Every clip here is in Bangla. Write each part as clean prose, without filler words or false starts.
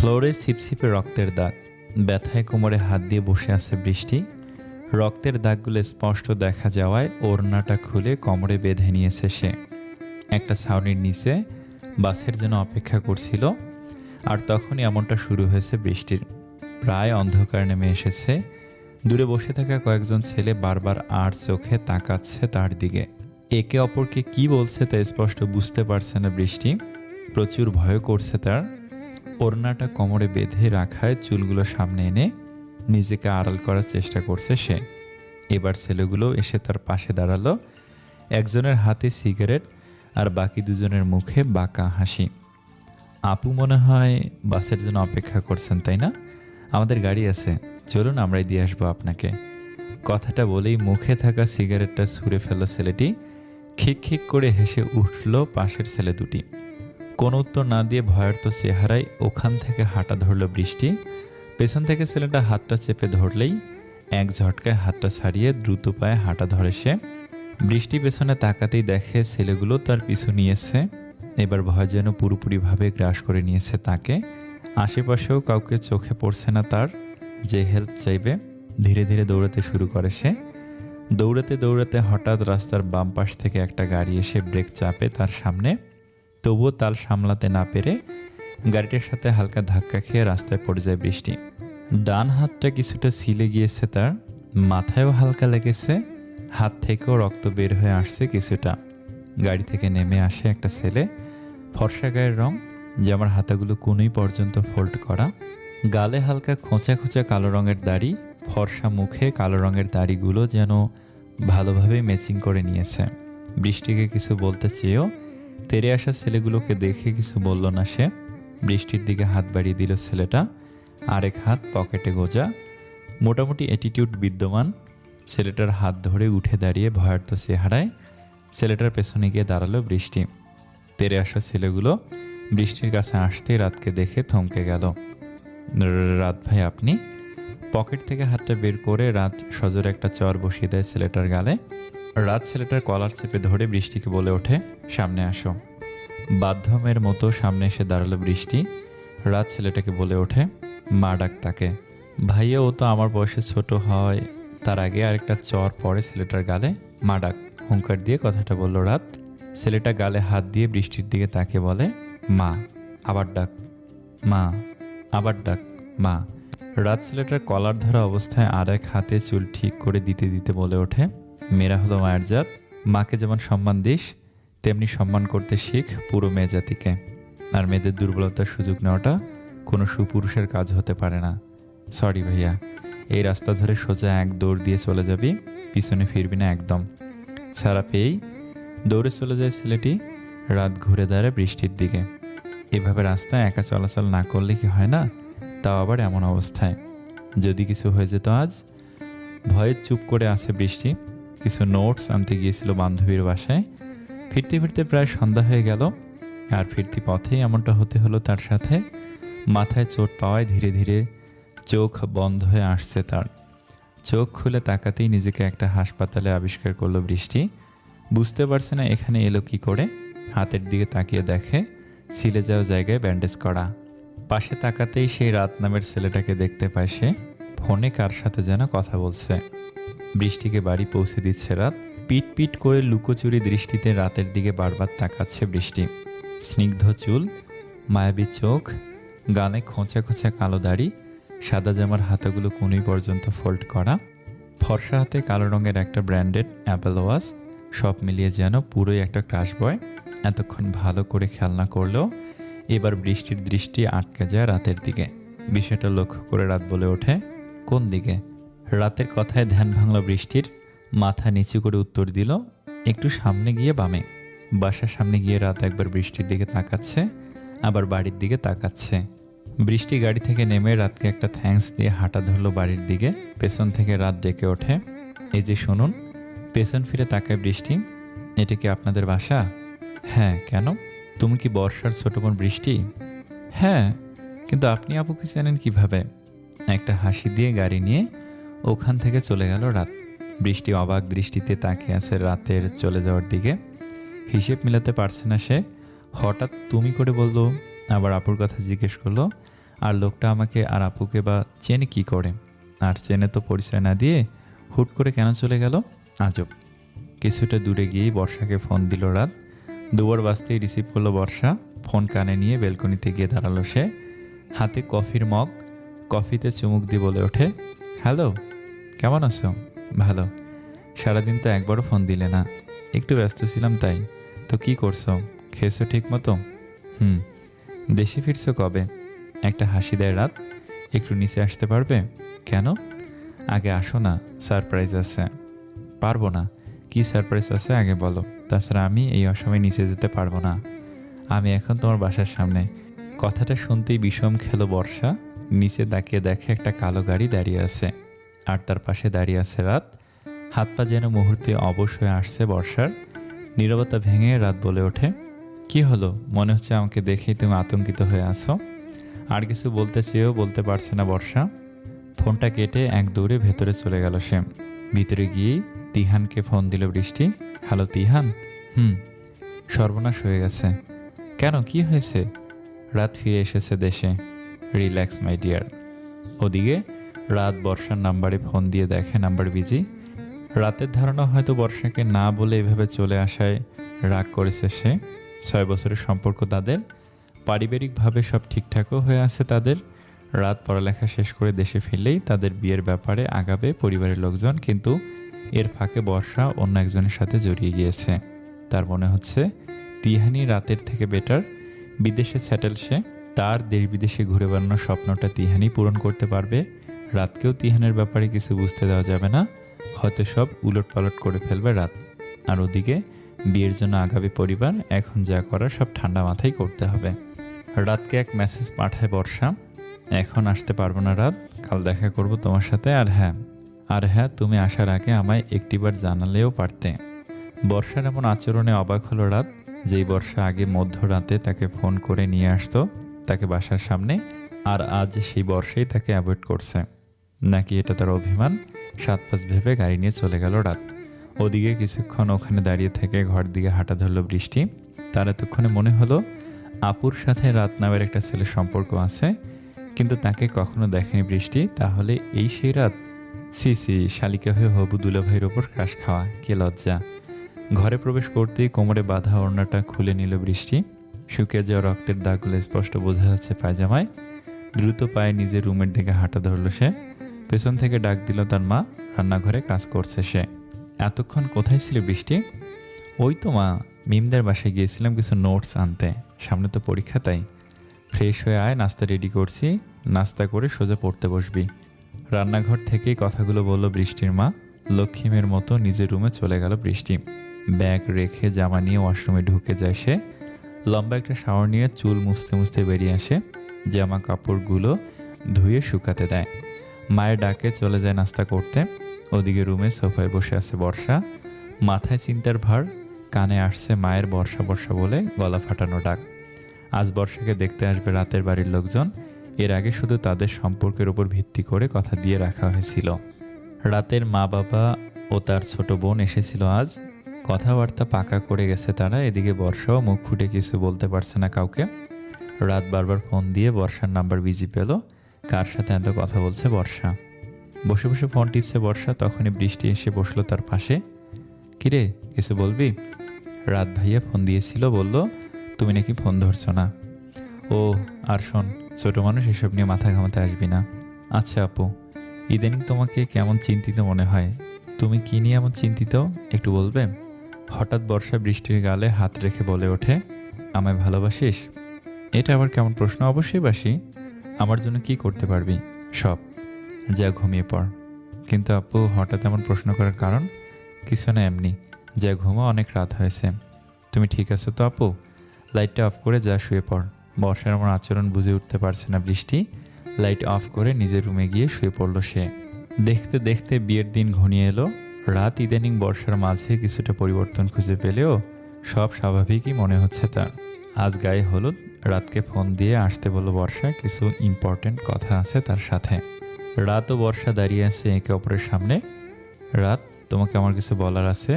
ফ্লোরে ছিপছিপে রক্তের দাগ। ব্যথায় কোমরে হাত দিয়ে বসে আছে বৃষ্টি। রক্তের দাগগুলো স্পষ্ট দেখা যাওয়ায় ওড়নাটা খুলে কোমরে বেঁধে নিয়েছে সে। একটা ছাউনির নিচে বাসের জন্য অপেক্ষা করছিল। আর তখনই এমনটা শুরু হয়েছে বৃষ্টির। প্রায় অন্ধকার নেমে এসেছে। দূরে বসে থাকা কয়েকজন ছেলে বারবার আর চোখে তাকাচ্ছে তার দিকে। একে অপরকে কি বলছে তা স্পষ্ট বুঝতে পারছে না বৃষ্টি। প্রচুর ভয় করছে তার। ওড়নাটা কোমরে বেঁধে রাখায় চুলগুলো সামনে এনে নিজেকে আড়াল করার চেষ্টা করছে সে। এবার ছেলেগুলো এসে তার পাশে দাঁড়ালো। একজনের হাতে সিগারেট আর বাকি দুজনের মুখে বাঁকা হাসি। আপু মনে হয় বাসের জন্য অপেক্ষা করছেন, তাই না? আমাদের গাড়ি আছে, চলুন আমরাই দিয়ে আসবো আপনাকে। কথাটা বলেই মুখে থাকা সিগারেটটা ছুঁড়ে ফেলল ছেলেটি। খিক খিক করে হেসে উঠল পাশের ছেলে দুটি। কোনো উত্তর না দিয়ে ভয়ার্ত চেহারায় ওখান থেকে হাঁটা ধরল বৃষ্টি। পেছন থেকে ছেলেটা হাতটা চেপে ধরলেই এক ঝটকায় হাতটা ছাড়িয়ে দ্রুত পায়ে হাঁটা ধরে সে। বৃষ্টি পেছনে তাকাতেই দেখে ছেলেগুলো তার পিছু নিয়েছে। এবার ভয় যেন পুরোপুরিভাবে গ্রাস করে নিয়েছে তাকে। আশেপাশেও কাউকে চোখে পড়ছে না তার যে হেল্প চাইবে। ধীরে ধীরে দৌড়াতে শুরু করে সে। দৌড়াতে দৌড়াতে হঠাৎ রাস্তার বাম পাশ থেকে একটা গাড়ি এসে ব্রেক চাপে তার সামনে। তবুও তাল সামলাতে না পেরে গাড়িটার সাথে হালকা ধাক্কা খেয়ে রাস্তায় পড়ে যায় বৃষ্টি। ডান হাতটা কিছুটা ছিলে গিয়েছে তার, মাথায়ও হালকা লেগেছে, হাত থেকেও রক্ত বের হয়ে আসছে কিছুটা। গাড়ি থেকে নেমে আসে একটা ছেলে। ফর্সা গায়ের রং, জামার হাতাগুলো কোনোই পর্যন্ত ফোল্ড করা, গালে হালকা খোঁচা খোঁচা কালো রঙের দাড়ি, ফর্সা মুখে কালো রঙের দাড়িগুলো যেন ভালোভাবে ম্যাচিং করে নিয়েছে। বৃষ্টিকে কিছু বলতে চেয়েও তেরে আসা ছেলেগুলোকে দেখে কিছু বলল না সে। বৃষ্টির দিকে হাত বাড়িয়ে দিল ছেলেটা, আরেক হাত পকেটে গোজা, মোটামুটি অ্যাটিটিউড বিদ্যমান। ছেলেটার হাত ধরে উঠে দাঁড়িয়ে ভয়ার্ত চেহারায় ছেলেটার পেছনে গিয়ে দাঁড়ালো বৃষ্টি। তেরে আসা ছেলেগুলো বৃষ্টির কাছে আসতেই রাতকে দেখে থমকে গেল। রাত ভাই আপনি? পকেট থেকে হাতটা বের করে রাত সজোরে একটা চর বসিয়ে দেয় ছেলেটার গালে। রাত ছেলেটার কলার চেপে ধরে বৃষ্টিকে বলে ওঠে, সামনে আসো। বাধ্যমের মতো সামনে এসে দাঁড়ালো বৃষ্টি। রাত ছেলেটাকে বলে ওঠে, মা ডাক তাকে। ভাইয়া ও তো আমার বয়সে ছোট হয়। তার আগে আরেকটা চর পড়ে ছেলেটার গালে। মা ডাক, হুঙ্কার দিয়ে কথাটা বলল রাত। ছেলেটা গালে হাত দিয়ে বৃষ্টির দিকে তাকে বলে, মা। আবার ডাক, মা। আবার ডাক, মা। রাত ছেলেটার কলার ধরা অবস্থায় আর এক হাতে চুল ঠিক করে দিতে দিতে বলে ওঠে, মেয়েরা হলো মায়ের জাত। মাকে যেমন সম্মান দিস তেমনি সম্মান করতে শিখ পুরো মেয়ে জাতিকে। আর মেয়েদের দুর্বলতার সুযোগ নেওয়াটা কোনো সুপুরুষের কাজ হতে পারে না। সরি ভাইয়া, এই রাস্তা ধরে সোজা এক দৌড় দিয়ে চলে যাবি, পিছনে ফিরবি না একদম। ছাড়া পেয়েই দৌড়ে চলে যায় ছেলেটি। রাত ঘুরে দাঁড়ায় বৃষ্টির দিকে। এভাবে রাস্তায় একা চলাচল না করলে কি হয় না, তাও আবার এমন অবস্থায়। যদি কিছু হয়ে যেত আজ। ভয়ে চুপ করে আছে বৃষ্টি। কিছু নোটস আনতে গিয়েছিল বান্ধবীর বাসায়। ফিরতে ফিরতে প্রায় সন্ধ্যা হয়ে গেল। আর ফিরতি পথেই এমনটা হতে হলো তার সাথে। মাথায় চোট পাওয়ায় ধীরে ধীরে চোখ বন্ধ হয়ে আসছে তার। চোখ খুলে তাকাতেই নিজেকে একটা হাসপাতালে আবিষ্কার করলো বৃষ্টি। বুঝতে পারছে না এখানে এলো কি করে। হাতের দিকে তাকিয়ে দেখে ছিলে যাওয়া জায়গায় ব্যান্ডেজ করা। পাশে তাকাতেই সেই রাত নামের ছেলেটাকে দেখতে পায় সে। ফোনে কার সাথে যেন কথা বলছে। বৃষ্টিকে বাড়ি পৌঁছে দিচ্ছে রাত। পিট পিট করে লুকোচুরি দৃষ্টিতে রাতের দিকে বারবার তাকাচ্ছে বৃষ্টি। স্নিগ্ধ চুল, মায়াবী চোখ, গানে খোঁচা খোঁচা কালো দাড়ি, সাদা জামার হাতাগুলো কোনোই পর্যন্ত ফোল্ড করা, ফর্সা হাতে কালো রঙের একটা ব্র্যান্ডেড অ্যাপেল ওয়াচ। সব মিলিয়ে যেন পুরোই একটা ক্রাশ বয়। এতক্ষণ ভালো করে খেয়াল না করলেও এবার বৃষ্টির দৃষ্টি আটকে যায় রাতের দিকে। বিষয়টা লক্ষ্য করে রাত বলে ওঠে, কোন দিকে? রাতের কথায় ধ্যান ভাঙল বৃষ্টির। মাথা নিচু করে উত্তর দিল, একটু সামনে গিয়ে বামে। বাসার সামনে গিয়ে রাত একবার বৃষ্টির দিকে তাকাচ্ছে, আবার বাড়ির দিকে তাকাচ্ছে। বৃষ্টি গাড়ি থেকে নেমে রাতকে একটা থ্যাঙ্কস দিয়ে হাঁটা ধরলো বাড়ির দিকে। পেছন থেকে রাত ডেকে ওঠে, এই যে শুনুন। পেছন ফিরে তাকায় বৃষ্টি, এটা কি আপনাদের বাসা? হ্যাঁ, কেন? তুমি কি বর্ষার ছোট বোন বৃষ্টি? হ্যাঁ, কিন্তু আপনি আপুকে চেনেন কিভাবে? একটা হাসি দিয়ে গাড়ি নিয়ে ওখান থেকে চলে গেল রাত। বৃষ্টি অবাক দৃষ্টিতে তাকিয়ে আছে রাতের চলে যাওয়ার দিকে। হিসেব মিলাতে পারছে না সে। হঠাৎ তুমি করে বলল, আবার আপুর কথা জিজ্ঞেস করলো। আর লোকটা আমাকে আর আপুকে বা চেনে কি করে? আর চেনে তো পরিচয় না দিয়ে হুট করে কেন চলে গেল? আজব। কিছুটা দূরে গিয়েই বর্ষাকে ফোন দিল রাত। দুবার বাজতেই রিসিভ করলো বর্ষা। ফোন কানে নিয়ে বেলকনিতে গিয়ে দাঁড়ালো সে। হাতে কফির মগ, কফিতে চুমুক দিয়ে বলে ওঠে, হ্যালো, কেমন আছো? ভালো। সারাদিন তো একবারও ফোন দিলে না। একটু ব্যস্ত ছিলাম তাই। তো কি করছো? খেয়েছো ঠিক মতো? হুম। দেশে ফিরছো কবে? একটা হাসি দেয় রাত। একটু নিচে আসতে পারবে? কেন? আগে আসো না, সারপ্রাইজ আছে। পারবো না। কি সারপ্রাইজ আছে আগে বলো। তাছাড়া আমি এই অসময়ে নিচে যেতে পারবো না। আমি এখন তোমার বাসার সামনে। কথাটা শুনতেই বিষম খেলো বর্ষা। নিচে তাকিয়ে দেখে একটা কালো গাড়ি দাঁড়িয়ে আছে, আর তার পাশে দাঁড়িয়ে আছে রাত। হাত পা যেন মুহূর্তে অবশ হয়ে আসছে বর্ষার। নীরবতা ভেঙে রাত বলে ওঠে, কি হলো? মনে হচ্ছে আমাকে দেখেই তুমি আতঙ্কিত হয়ে আছো। আর কিছু বলতে চেয়েও বলতে পারছে না বর্ষা। ফোনটা কেটে এক দৌড়ে ভেতরে চলে গেল সে। ভিতরে গিয়েই তিহানকে ফোন দিল বৃষ্টি। হ্যালো তিহান। হুম। সর্বনাশ হয়ে গেছে। কেন, কি হয়েছে? রাত ফিরে এসেছে দেশে। Relax my dear. ওদিকে রাত বর্ষার নাম্বারে ফোন দিয়ে দেখে নাম্বার বিজি। রাতের ধারণা হয়তো বর্ষাকে না বলে এভাবে চলে আসায় রাগ করেছে সে। 6 বছরের সম্পর্ক তাদের। পারিবারিকভাবে সব ঠিকঠাকও হয়ে আছে তাদের। রাত পড়ালেখা শেষ করে দেশে ফিরলেই তাদের বিয়ের ব্যাপারে আগাবে পরিবারের লোকজন, কিন্তু এর ফাঁকে বর্ষা অন্য একজনের সাথে জড়িয়ে গিয়েছে। তার মনে হচ্ছে তিহানি রাতের থেকে বেটার। বিদেশে সেটেল সে। তার দেশ বিদেশে ঘুরে বেড়ানোর স্বপ্নটা তিহানি পূরণ করতে পারবে। রাতকেও তিহানের ব্যাপারে কিছু বুঝতে দেওয়া যাবে না। হয়তো সব উলটপালট করে ফেলবে রাত। আর ওদিকে বিয়ের জন্য আগাবে পরিবার। এখন যা করার সব ঠান্ডা মাথায় করতে হবে। রাতকে এক মেসেজ পাঠায় বর্ষা, এখন আসতে পারবো না রাত, কাল দেখা করব তোমার সাথে। আর হ্যাঁ, তুমি আসার আগে আমায় একটিবার জানালেও পারতে। বর্ষার এমন আচরণে অবাক হলো রাত। যেই বর্ষা আগে মধ্যরাতে তাকে ফোন করে নিয়ে আসতো তাকে বাসার সামনে, আর আজ সেই বর্ষাই তাকে অ্যাভয়েড করছে। নাকি এটা তার অভিমান? 7-5 ভেবে গাড়ি নিয়ে চলে গেল রাত। ওদিকে কিছুক্ষণ ওখানে দাঁড়িয়ে থেকে ঘর দিকে হাঁটা ধরল বৃষ্টি। তার এতক্ষণে মনে হলো আপুর সাথে রাত নামের একটা ছেলের সম্পর্ক আছে, কিন্তু তাকে কখনো দেখেনি বৃষ্টি। তাহলে এই সেই রাত? সি সি, শালিকা হয়ে হবু দুলাভাইয়ের ওপর ক্রাশ খাওয়া, কে লজ্জা। ঘরে প্রবেশ করতেই কোমরে বাঁধা ওড়নাটা খুলে নিল বৃষ্টি। শুকিয়ে যাওয়া রক্তের দাগগুলো স্পষ্ট বোঝা যাচ্ছে পায়জামায়। দ্রুত পায়ে নিজের রুমের দিকে হাঁটা ধরল সে। পেছন থেকে ডাক দিল তার মা। রান্নাঘরে কাজ করছে সে। এতক্ষণ কোথায় ছিল বৃষ্টি? ওই তো মা, মিমদের বাসায় গিয়েছিলাম কিছু নোটস আনতে, সামনে তো পরীক্ষা তাই। ফ্রেশ হয়ে আয়, নাস্তা রেডি করছি, নাস্তা করে সোজা পড়তে বসবি। রান্নাঘর থেকেই কথাগুলো বলল বৃষ্টির মা। লক্ষ্মীমের মতো নিজের রুমে চলে গেল বৃষ্টি। ব্যাগ রেখে জামা নিয়ে ওয়াশরুমে ঢুকে যায় সে। লম্বা একটা শাওয়ার নিয়ে চুল মুছতে মুছতে বেরিয়ে আসে। জামা কাপড়গুলো ধুয়ে শুকাতে দেয়। মায়ের ডাকে চলে যায় নাস্তা করতে। ওদিকে রুমে সোফায় বসে আছে বর্ষা। মাথায় চিন্তার ভার। কানে আসছে মায়ের বর্ষা বর্ষা বলে গলা ফাটানো ডাক। আজ বর্ষাকে দেখতে আসবে রাতের বাড়ির লোকজন। এর আগে শুধু তাদের সম্পর্কের উপর ভিত্তি করে কথা দিয়ে রাখা হয়েছিল। রাতের মা বাবা ও তার ছোট বোন এসেছিল আজ। কথাবার্তা পাকা করে গেছে তারা। এদিকে বর্ষাও মুখ ফুটে কিছু বলতে পারছে না কাউকে। রাত বারবার ফোন দিয়ে বর্ষার নাম্বার বিজি পেল। কার সাথে এত কথা বলছে বর্ষা? বসে বসে ফোন টিপছে বর্ষা। তখনই বৃষ্টি এসে বসলো তার পাশে। কিরে, কিছু বলবি? রাত ভাইয়া ফোন দিয়েছিল, বলল তুমি নাকি ফোন ধরছো না। ও, আর শোন, ছোট মানুষ এসব নিয়ে মাথা ঘামাতে আসবি না। আচ্ছা আপু, ইদানিং তোমাকে কেমন চিন্তিত মনে হয়? তুমি কি নিয়ে এমন চিন্তিত, একটু বলবে? হঠাৎ বর্ষা বৃষ্টির গালে হাত রেখে বলে ওঠে, আমায় ভালোবাসিস? এটা আবার কেমন প্রশ্ন? অবশ্যই বাসি। আমার জন্য কি করতে পারবি? সব। যা ঘুমিয়ে পড়। কিন্তু আপু, হঠাৎ এমন প্রশ্ন করার কারণ? কিছু না, এমনি। যা ঘুমো, অনেক রাত হয়েছে। তুমি ঠিক আছো তো আপু? লাইটটা অফ করে যা শুয়ে পড়। বর্ষার এমন আচরণ বুঝে উঠতে পারছে না বৃষ্টি। লাইট অফ করে নিজের রুমে গিয়ে শুয়ে পড়ল সে। দেখতে দেখতে বিয়ের দিন ঘনিয়ে এলো। রাত ইদানিং বর্ষার মাঝে কিছুটা পরিবর্তন খুঁজে পেলেও সব স্বাভাবিকই মনে হচ্ছে তার। আজ গায়ে হলুদ। রাতকে ফোন দিয়ে আসতে বলল বর্ষা, কিছু ইম্পর্টেন্ট কথা আছে তার সাথে। রাত ও বর্ষা দাঁড়িয়ে আছে একে অপরের সামনে। রাত, তোমাকে আমার কিছু বলার আছে।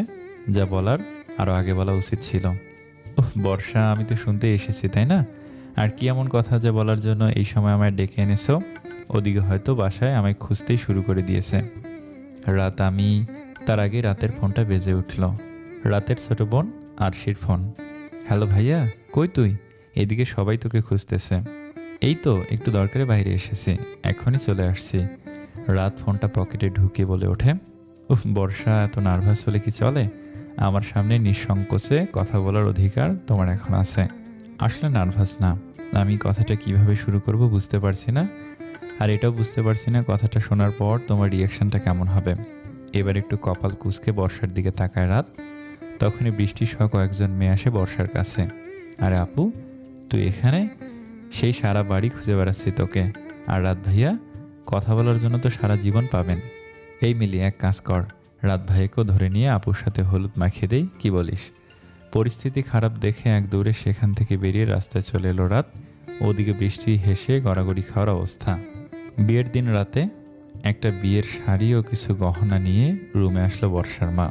যা বলার আরও আগে বলা উচিত ছিল। ওহ বর্ষা, আমি তো শুনতে এসেছি তাই না? আর কি এমন কথা যে বলার জন্য এই সময় আমায় ডেকে এনেছো? ওদিকে হয়তো বাসায় আমায় খুঁজতেই শুরু করে দিয়েছে। রাত আমি তার আগে রাতের ফোনটা বেজে উঠল। রাতের ছোট বোন আরশির ফোন। হ্যালো ভাইয়া, কই তুই? এদিকে সবাই তোকে খুঁজতেছে। এই তো একটু দরকারে বাইরে এসেছি, এখনই চলে আসছি। রাত ফোনটা পকেটে ঢুকে বলে ওঠে, উফ বর্ষা, এত নার্ভাস হলে কি চলে? আমার সামনে নিঃসংকোচে কথা বলার অধিকার তোমার এখন আছে। আসলে নার্ভাস না, আমি কথাটা কিভাবে শুরু করব বুঝতে পারছি না। আর এটাও বুঝতে পারছি না কথাটা শোনার পর তোমার রিয়াকশনটা কেমন হবে। এবার একটু কপাল কুঁচকে বর্ষার দিকে তাকায় রাত। তখনই বৃষ্টি সহ কয়েকজন মেয়ে আসে বর্ষার কাছে। আরে আপু, তুই এখানে? সেই সারা বাড়ি খুঁজে বেড়াচ্ছি তোকে। আর রাত ভাইয়া, কথা বলার জন্য তো সারা জীবন পাবেন। এই মিলি, এক কাজ কর, রাত ভাইকেও ধরে নিয়ে আপুর সাথে হলুদ মাখিয়ে দেই, কি বলিস? পরিস্থিতি খারাপ দেখে এক দৌড়ে সেখান থেকে বেরিয়ে রাস্তায় চলে এলো রাত। ওদিকে বৃষ্টি হেসে গড়াগড়ি খাওয়ার অবস্থা। বিয়ের দিন রাতে একটা বিয়ের শাড়ি ও কিছু গহনা নিয়ে রুমে আসলো বর্ষার মা।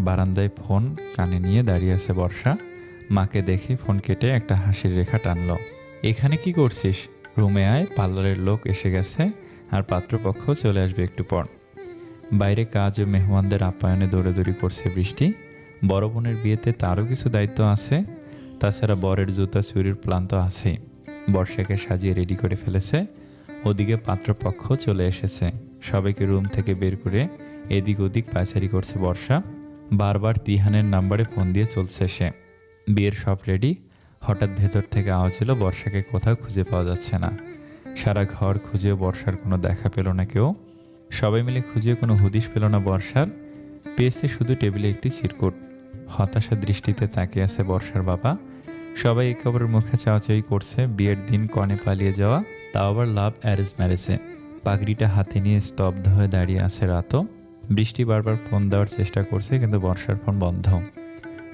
বারান্দায় ফোন কানে নিয়ে দাঁড়িয়ে আছে বর্ষা। মাকে দেখে ফোন কেটে একটা হাসির রেখা টানলো। এখানে কি করছিস? রুমে আয়, পার্লারের লোক এসে গেছে আর পাত্রপক্ষ চলে আসবে একটু পর। বাইরে কাজ ও মেহমানদের আপ্যায়নে দৌড়াদৌড়ি করছে বৃষ্টি। বড় বোনের বিয়েতে তারও কিছু দায়িত্ব আছে। তাছাড়া বরের জুতা চুরির প্ল্যান তো আছেই। বর্ষাকে সাজিয়ে রেডি করে ফেলেছে। ওদিকে পাত্রপক্ষ চলে এসেছে। সবাইকে রুম থেকে বের করে এদিক ওদিক পায়চারি করছে বর্ষা। বারবার তিহানের নাম্বারে ফোন দিয়ে চলছে সে। বিয়ের সব রেডি। হঠাৎ ভেতর থেকে আওয়াজ এলো, বর্ষাকে কোথাও খুঁজে পাওয়া যাচ্ছে না। সারা ঘর খুঁজেও বর্ষার কোনো দেখা পেল না কেউ। সবাই মিলে খুঁজেও কোনো হদিশ পেল না বর্ষার। পেয়েছে শুধু টেবিলে একটি চিরকুট। হতাশা দৃষ্টিতে তাকিয়ে আছে বর্ষার বাবা। সবাই একেবারে মুখে চাওয়াচাই করছে। বিয়ের দিন কনে পালিয়ে যাওয়া, তাও আবার লাভ অ্যারেঞ্জ ম্যারেজে। পাগড়িটা হাতে নিয়ে স্তব্ধ হয়ে দাঁড়িয়ে আছে রাতও। বৃষ্টি বারবার ফোন দেওয়ার চেষ্টা করছে, কিন্তু বর্ষার ফোন বন্ধ।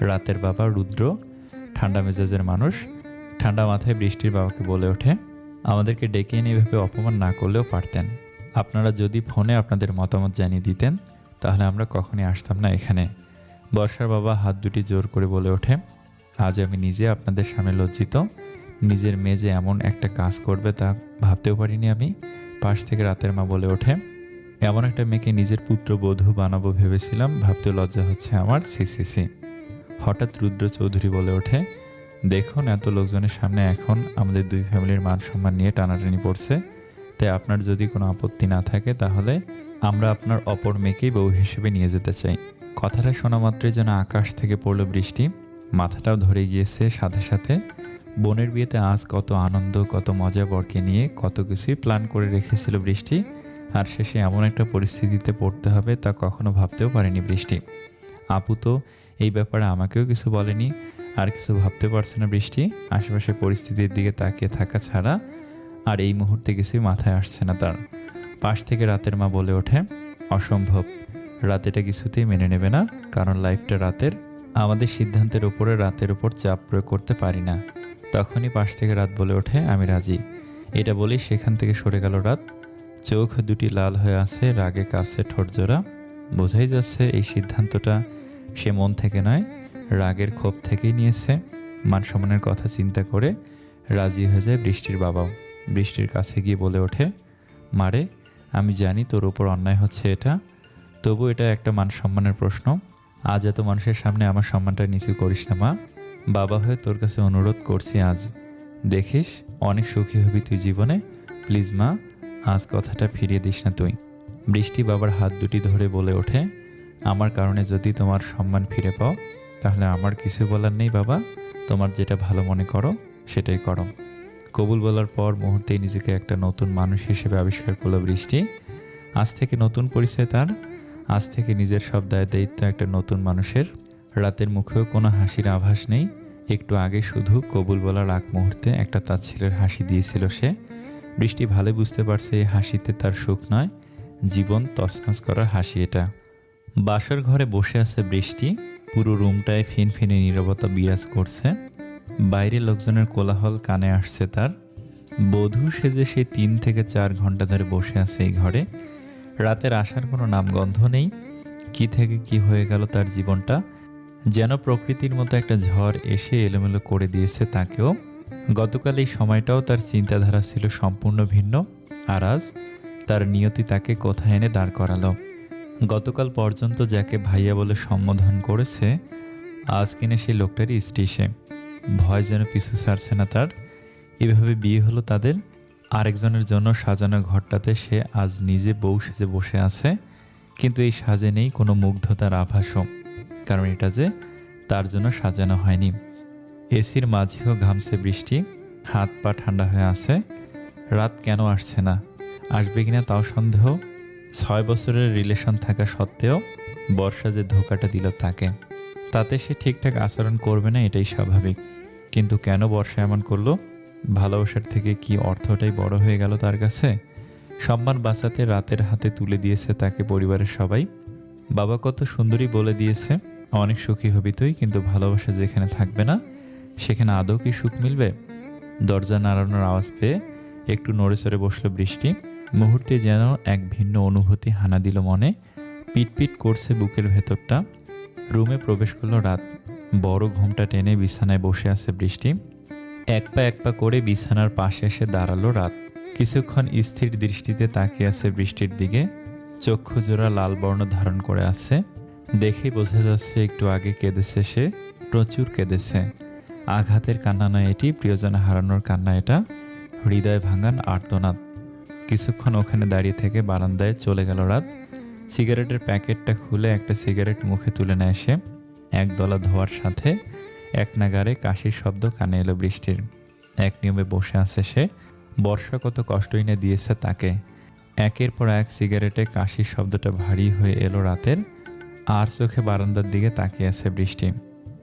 রাতের বাবা রুদ্র ঠান্ডা মেজাজের মানুষ। ঠান্ডা মাথায় বৃষ্টির বাবাকে বলে ওঠে, আমাদেরকে ডেকে এনে এভাবে অপমান না করলেও পারতেন। আপনারা যদি ফোনে আপনাদের মতামত জানিয়ে দিতেন, তাহলে আমরা কখনই আসতাম না এখানে। বর্ষার বাবা হাত দুটি জোর করে বলে ওঠে, আজ আমি নিজে আপনাদের সামনে লজ্জিত। নিজের মেয়ে যে এমন একটা কাজ করবে তা ভাবতেও পারিনি আমি। পাশ থেকে রাতের মা বলে ওঠে, এমন একটা মেয়েকে নিজের পুত্রবধূ বানাবো ভেবেছিলাম, ভাবতে লজ্জা হচ্ছে আমার, সিসিসি। হঠাৎ রুদ্র চৌধুরী বলে ওঠে, দেখুন এত লোকজনের সামনে এখন আমাদের দুই ফ্যামিলির মান সম্মান নিয়ে টানাটানি পড়ছে। তাই আপনার যদি কোনো আপত্তি না থাকে তাহলে আমরা আপনার অপর মেয়েকেই বউ হিসেবে নিয়ে যেতে চাই। কথাটা শোনা মাত্রই যেন আকাশ থেকে পড়ল বৃষ্টি। মাথাটাও ধরে গিয়েছে সাথে সাথে। বোনের বিয়েতে আজ কত আনন্দ, কত মজা, বরকে নিয়ে কত কিছুই প্ল্যান করে রেখেছিল বৃষ্টি। আর শেষে এমন একটা পরিস্থিতিতে পড়তে হবে তা কখনো ভাবতেও পারেনি বৃষ্টি। আপু তো এই ব্যাপারে আমাকেও কিছু বলেনি, আর কিছু ভাবতে পারছে না বৃষ্টি। আশেপাশে পরিস্থিতির দিকে তাকিয়ে থাকা ছাড়া আর এই মুহূর্তে কিছুই মাথায় আসছে না তার। পাশ থেকে রাতের মা বলে ওঠে, অসম্ভব, রাত এটা কিছুতেই মেনে নেবে না, কারণ লাইফটা রাতের। আমাদের সিদ্ধান্তের উপরে রাতের উপর চাপ প্রয়োগ করতে পারি না। তখনই পাশ থেকে রাত বলে ওঠে, আমি রাজি। এটা বলেই সেখান থেকে সরে গেল রাত। চোখ দুটি লাল হয়ে আছে, রাগে কাঁপছে ঠোঁট জোড়া। বোঝাই যাচ্ছে এই সিদ্ধান্তটা সে মন থেকে নয়, রাগের ক্ষোভ থেকেই নিয়েছে। মান সম্মানের কথা চিন্তা করে রাজি হয়ে যায় বৃষ্টির বাবাও। বৃষ্টির কাছে গিয়ে বলে ওঠে, মারে, আমি জানি তোর ওপর অন্যায় হচ্ছে এটা, তবু এটা একটা মান সম্মানের প্রশ্ন। আজ এত মানুষের সামনে আমার সম্মানটা নিচু করিস না মা। বাবা হয়ে তোর কাছে অনুরোধ করছি, আজ দেখিস অনেক সুখী হবি তুই জীবনে। প্লিজ মা, আজ কথাটা ফিরিয়ে দিস না তুই। বৃষ্টি বাবার হাত দুটি ধরে বলে ওঠে, আমার কারণে যদি তোমার সম্মান ফিরে পাও তাহলে আমার কিছু বলার নেই বাবা, তোমার যেটা ভালো মনে করো সেটাই করো। কবুল বলার পর মুহূর্তেই নিজেকে একটা নতুন মানুষ হিসেবে আবিষ্কার করলো বৃষ্টি। আজ থেকে নতুন পরিচয় তার। আজ থেকে নিজের সব দায় দায়িত্ব একটা নতুন মানুষের। রাতের মুখেও কোনো হাসির আভাস নেই। একটু আগে শুধু কবুল বলার আগ মুহূর্তে একটা তাচ্ছিলের হাসি দিয়েছিল সে। বৃষ্টি ভালো বুঝতে পারছে এই হাসিতে তার সুখ নয়, জীবন তছনছ করার হাসি এটা। বাসর ঘরে বসে আছে বৃষ্টি। পুরো রুমটায় ফিনফিনে নীরবতা বিরাজ করছে। বাইরে লোকজনের কোলাহল কানে আসছে তার। বধূ সেজে সে 3 থেকে 4 ঘন্টা ধরে বসে আছে এই ঘরে। রাতের আসার কোনো নামগন্ধ নেই। কি থেকে কি হয়ে গেল তার জীবনটা, যেন প্রকৃতির মতো একটা ঝড় এসে এলোমেলো করে দিয়েছে তাকেও। গতকাল এই সময়টাও তার চিন্তাধারা ছিল সম্পূর্ণ ভিন্ন, আর আজ তার নিয়তি তাকে কোথায় এনে দাঁড় করালো। গতকাল পর্যন্ত যাকে ভাইয়া বলে সম্বোধন করেছে, আজ কিনা সেই লোকটারই স্ত্রী সে। ভয় যেন পিছু ছাড়ছে না তার। এভাবে বিয়ে হলো তাদের। আরেকজনের জন্য সাজানো ঘরটাতে সে আজ নিজে বউ সেজে বসে আছে, কিন্তু এই সাজে নেই কোনো মুগ্ধতার আভাসও, কারণ এটা যে তার জন্য সাজানো হয়নি। এসির মাঝেও ঘামছে বৃষ্টি, হাত পা ঠান্ডা হয়ে আছে। রাত কেন আসছে না, আসবে কিনা তাও সন্দেহ। 6 বছরের রিলেশন থাকা সত্ত্বেও বর্ষা যে ধোকাটা দিল তাকে, তাতে সে ঠিকঠাক আচরণ করবে না এটাই স্বাভাবিক। কিন্তু কেন বর্ষা এমন করলো? ভালোবাসার থেকে কি অর্থটাই বড় হয়ে গেল তার কাছে? সম্মান বাঁচাতে রাতের হাতে তুলে দিয়েছে তাকে পরিবারের সবাই। বাবা কত সুন্দরী বলে দিয়েছে, অনেক সুখী হবি তুই, কিন্তু ভালোবাসা যেখানে থাকবে না সেখানে আদৌ কি সুখ মিলবে? দরজা নাড়ানোর আওয়াজ পেয়ে একটু নড়েচড়ে বসলো বৃষ্টি। মুহূর্তে যেন এক ভিন্ন অনুভূতি হানা দিল মনে। পিটপিট করছে বুকের ভেতরটা। রুমে প্রবেশ করলো রাত। বড় ঘুমটা টেনে বিছানায় বসে আছে বৃষ্টি। এক পা করে বিছানার পাশে এসে দাঁড়ালো রাত। কিছুক্ষণ স্থির দৃষ্টিতে তাকিয়ে আছে বৃষ্টির দিকে। চক্ষু জোড়া লাল বর্ণ ধারণ করে আছে। দেখেই বোঝা যাচ্ছে একটু আগে কেঁদেছে সে, প্রচুর কেঁদেছে। আঘাতের কান্না নয় এটি, প্রিয়জন হারানোর কান্না এটা, হৃদয় ভাঙান আর্তনাদ। কিছুক্ষণ ওখানে দাঁড়িয়ে থেকে বারান্দায় চলে গেল রাত। সিগারেটের প্যাকেটটা খুলে একটা সিগারেট মুখে তুলে নেয় সে। একদলা ধোয়ার সাথে এক নাগারে কাশির শব্দ কানে এলো বৃষ্টির। এক নিয়মে বসে আছে সে। বর্ষা কত কষ্টই না দিয়েছে তাকে। একের পর এক সিগারেটে কাশির শব্দটা ভারী হয়ে এলো রাতের। আর চোখে বারান্দার দিকে তাকিয়ে আছে বৃষ্টি।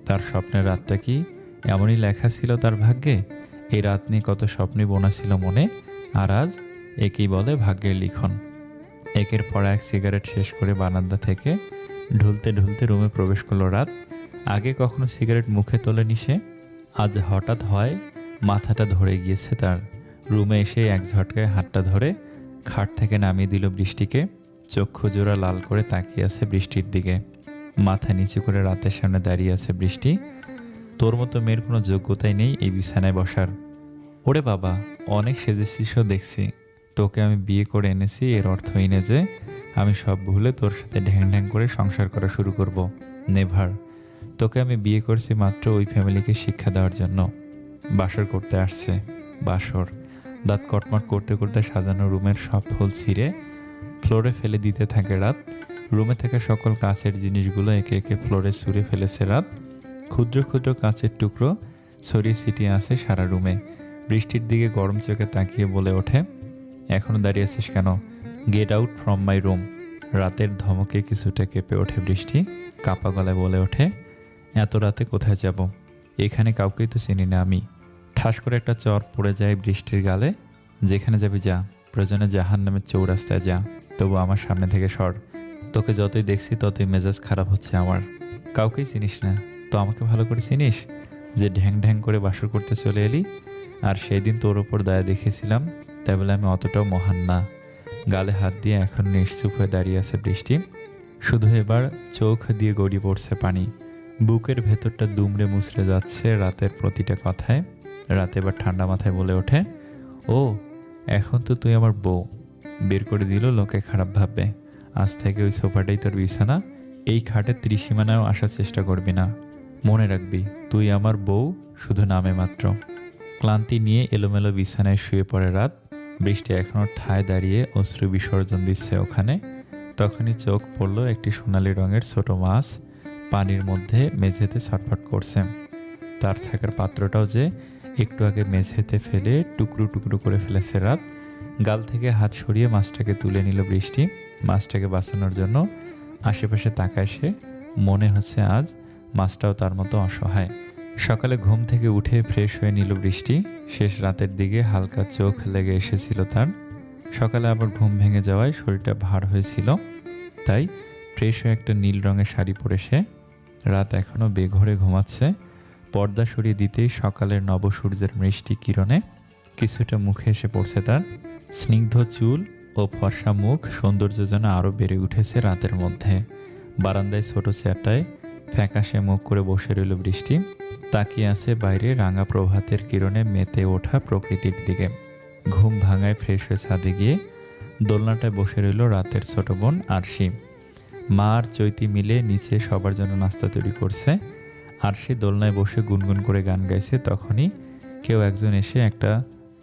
তার স্বপ্নের রাতটা কি এমনই লেখা ছিল তার ভাগ্যে? এই রাত নিয়ে কত স্বপ্নই বোনা ছিল মনে, আর আজ একেই বলে ভাগ্যের লিখন। একের পর এক সিগারেট শেষ করে বারান্দা থেকে ঢুলতে ঢুলতে রুমে প্রবেশ করলো রাত। আগে কখনো সিগারেট মুখে তোলেনি সে। আজ হঠাৎ হয় মাথাটা ধরে গিয়েছে তার। রুমে এসে এক ঝটকায় হাতটা ধরে খাট থেকে নামিয়ে দিল বৃষ্টিকে। চক্ষু জোড়া লাল করে তাকিয়ে আছে বৃষ্টির দিকে। মাথা নিচু করে রাতের সামনে দাঁড়িয়ে আছে বৃষ্টি। তোর মতো মেয়ের কোনো যোগ্যতাই নেই এই বিছানায় বসার। ওরে বাবা, অনেক সেজেছিসও দেখছি। তোকে আমি বিয়ে করে এনেছি এর অর্থ এই না যে আমি সব ভুলে তোর সাথে ঢ্যাং ঢ্যাং করে সংসার করা শুরু করব। নেভার। তোকে আমি বিয়ে করছি মাত্র ওই ফ্যামিলিকে শিক্ষা দেওয়ার জন্য। বাসর করতে আসছে, বাসর। দাঁত কটমট করতে করতে সাজানো রুমের সব ফুল ছিঁড়ে ফ্লোরে ফেলে দিতে থাকে রাত। রুমে থাকা সকল কাঁচের জিনিসগুলো একে একে ফ্লোরে ছুঁড়ে ফেলেছে রাত। ক্ষুদ্র ক্ষুদ্র কাঁচের টুকরো ছড়িয়ে ছিটিয়ে আছে সারা রুমে। বৃষ্টির দিকে গরম চোখে তাকিয়ে বলে ওঠে, এখনো দাঁড়িয়ে আছিস কেন? Get out from my room. রাতের ধমকে কিছুটা কেঁপে ওঠে বৃষ্টি। কাপা গলায় বলে ওঠে, এত রাতে কোথায় যাব? এখানে কাউকেই তো চিনি না আমি। ঠাস করে একটা চর পড়ে যায় বৃষ্টির গালে। যেখানে যাবি যা, প্রয়োজনে জাহান্নামের চৌরাস্তায় যা, তবু আমার সামনে থেকে সর। তোকে যতই দেখছি ততই মেজাজ খারাপ হচ্ছে আমার। কাউকেই চিনিস না তো আমাকে ভালো করে চিনিস, যে ঢ্যাং ঢ্যাং করে বাসর করতে চলে এলি। আর সেই দিন তোর ওপর দয়া দেখেছিলাম, তাই বলে আমি অতটাও মহান না। গালে হাত দিয়ে এখন নিশ্চুপ হয়ে দাঁড়িয়ে আছে বৃষ্টি। শুধু এবার চোখ দিয়ে গড়িয়ে পড়ছে পানি। বুকের ভেতরটা দুমড়ে মুচড়ে যাচ্ছে রাতের প্রতিটা কথায়। রাতে এবার ঠান্ডা মাথায় বলে ওঠে, ও এখন তো তুই আমার বউ। বের করে দিল লোকে খারাপ ভাববে। আজ থেকে ওই সোফাটাই তোর বিছানা। এই খাটের ত্রিসীমানায়ও আসার চেষ্টা করবি না। মনে রাখবি তুই আমার বউ শুধু নামে মাত্র। ক্লান্তি নিয়ে এলোমেলো বিছানায় শুয়ে পড়ে রাত। বৃষ্টি এখনও ঠায় দাঁড়িয়ে অশ্রু বিসর্জন দিচ্ছে ওখানে। তখনই চোখ পড়ল একটি সোনালি রঙের ছোট মাছ পানির মধ্যে মেঝেতে ছটফট করছে। তার থাকার পাত্রটাও যে একটু আগে মেঝেতে ফেলে টুকরো টুকরো করে ফেলেছে রাত। গাল থেকে হাত সরিয়ে মাছটাকে তুলে নিল বৃষ্টি। মাছটাকে বাঁচানোর জন্য আশেপাশে তাকায় সে। মনে হচ্ছে আজ মাছটাও তার মতো অসহায়। সকালে ঘুম থেকে উঠে ফ্রেশ হয়ে নিল বৃষ্টি। শেষ রাতের দিকে হালকা চোখ লেগে এসেছিল তার। সকালে আবার ঘুম ভেঙে যাওয়ায় শরীরটা ভার হয়েছিল, তাই ফ্রেশ হয়ে একটা নীল রঙের শাড়ি পরে সে। রাত এখনও বেঘরে ঘুমাচ্ছে। পর্দা সরিয়ে দিতেই সকালের নবসূর্যের মিষ্টি কিরণে কিছুটা মুখে এসে পড়ছে তার। স্নিগ্ধ চুল ও ফর্সা মুখ সৌন্দর্য যেন আরও বেড়ে উঠেছে রাতের মধ্যে। বারান্দায় ছোট চেয়ারটায় ফ্যাকাশে মুখ করে বসে রইল বৃষ্টি। তাকিয়ে আছে বাইরে রাঙা প্রভাতের কিরণে মেতে ওঠা প্রকৃতির দিকে। ঘুম ভাঙায় ফ্রেশ হয়ে ছাদে গিয়ে দোলনাটায় বসে রইল রাতের ছোট বোন আরশি। মা আর চৈতি মিলে নিচে সবার জন্য নাস্তা তৈরি করছে। আরশি দোলনায় বসে গুনগুন করে গান গাইছে, তখনই কেউ একজন এসে একটা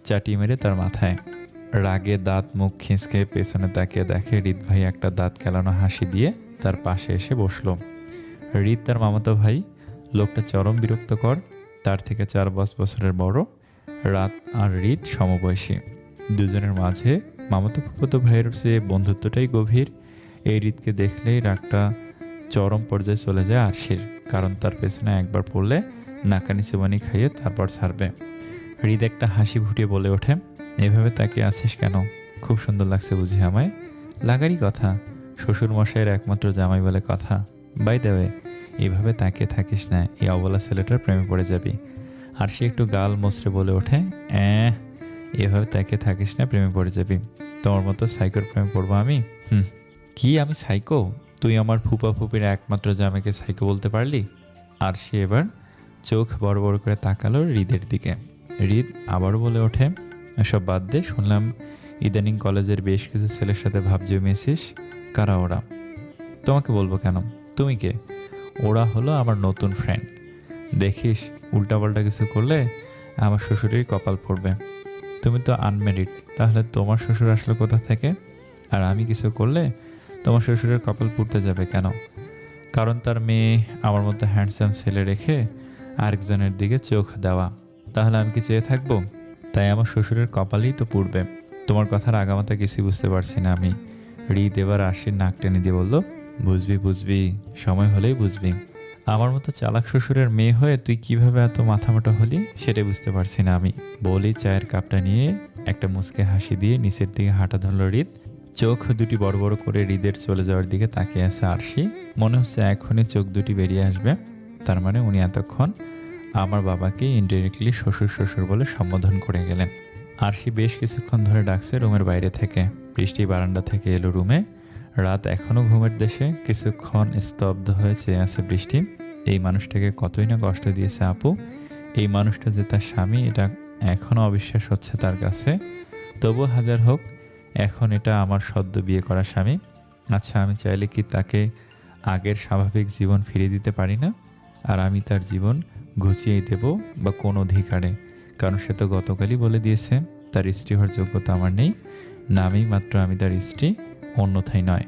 চাটি মেরে তার মাথায়। রাগে দাঁত মুখ খিঁচকে পেছনে তাকিয়ে দেখে হৃদ ভাই একটা দাঁত কেলানো হাসি দিয়ে তার পাশে এসে বসলো। হৃদ তার মামাতো ভাই। লোকটা চরম বিরক্তকর। তার থেকে 4-5 বছরের বড়। রাত আর হৃদ সমবয়সী। দুজনের মাঝে মামাতো ফুফাতো ভাইয়ের চেয়ে বন্ধুত্বটাই গভীর। এই হৃদকে দেখলেই রাগটা চরম পর্যায়ে চলে যায় আরশির, কারণ তার পেছনে একবার পড়লে নাকানি চুবানি খাইয়ে তারপর ছাড়বে। হৃদ একটা হাসি ফুটিয়ে বলে ওঠে, এভাবে তাকিয়ে আছিস কেন? খুব সুন্দর লাগছে বুঝি আমায়? লাগারই কথা, শ্বশুর মশাইয়ের একমাত্র জামাই বলে কথা। বাই দ্য ওয়ে, এভাবে তাকিয়ে থাকিস না, এই অবলা ছেলেটার প্রেমে পড়ে যাবি। আর সে একটু গাল মোচড়ে বলে ওঠে, এভাবে তাকিয়ে থাকিস না, প্রেমে পড়ে যাবি। তোমার মতো সাইকোর প্রেমে পড়বো আমি? কি আমি সাইকো? তুই আমার ফুপা ফুপির একমাত্র জামাইকে সাইকো বলতে পারলি? আর সে এবার চোখ বড় বড় করে তাকালো হৃদের দিকে। হৃদ আবারও বলে ওঠে, এসব বাদ দে, শুনলাম ইদানিং কলেজের বেশ কিছু ছেলের সাথে ভাব জমিয়েছিস। কারা ওরা? তোমাকে বলবো কেন? তুমি কে? ওরা হলো আমার নতুন ফ্রেন্ড। দেখিস উল্টাপাল্টা কিছু করলে আমার শ্বশুরের কপাল পড়বে। তুমি তো আনম্যারিড, তাহলে তোমার শ্বশুর আসলে কোথা থেকে? আর আমি কিছু করলে তোমার শ্বশুরের কপাল পুড়তে যাবে কেন? কারণ তার মেয়ে আমার মতো হ্যান্ডসাম ছেলে রেখে আরেকজনের দিকে চোখ দেওয়া। তাহলে আমি কি চেয়ে থাকবো? তাই আমার শ্বশুরের কপালই তো পুড়বে। তোমার কথার আগামাতা কিছুই বুঝতে পারছি না আমি। হৃদ এবার আরশির নাক টেনে দিয়ে বলল, বুঝবি, সময় হলেই বুঝবি। আমার মতো চালাক শ্বশুরের মেয়ে হয়ে তুই কিভাবে এত মাথামোটা হলি সেটাই বুঝতে পারছি না আমি। বলি চায়ের কাপটা নিয়ে একটা মুচকে হাসি দিয়ে নিচের দিকে হাঁটা ধরল হৃদ। চোখ দুটি বড় বড় করে হৃদের চলে যাওয়ার দিকে তাকিয়ে আছে আরশি। মনে হচ্ছে এখনই চোখ দুটি বেরিয়ে আসবে। তার মানে উনি এতক্ষণ আমার বাবাকে ইনডিরেক্টলি শ্বশুর বলে সম্বোধন করে গেলেন। আরশি বেশ কিছুক্ষণ ধরে ডাকছে রুমের বাইরে থেকে। বৃষ্টি বারান্দা থেকে এলো রুমে। রাত এখনও ঘুমের দেশে। কিছুক্ষণ স্তব্ধ হয়ে চেয়ে আছে বৃষ্টি। এই মানুষটাকে কতই না কষ্ট দিয়েছে আপু। এই মানুষটা যে তার স্বামী, এটা এখনও অবিশ্বাস হচ্ছে তার কাছে। তবু হাজার হোক, এখন এটা আমার সদ্য বিয়ে করা স্বামী। আচ্ছা, আমি চাইলে কি তাকে আগের স্বাভাবিক জীবন ফিরিয়ে দিতে পারি না? আর আমি তার জীবন ঘুচিয়ে দেব বা কোন অধিকারে? কারণ সে তো গতকালই বলে দিয়েছে তার স্ত্রী হওয়ার যোগ্যতা আমার নেই। নামেই মাত্র আমি তার স্ত্রী, অন্যথায় নয়।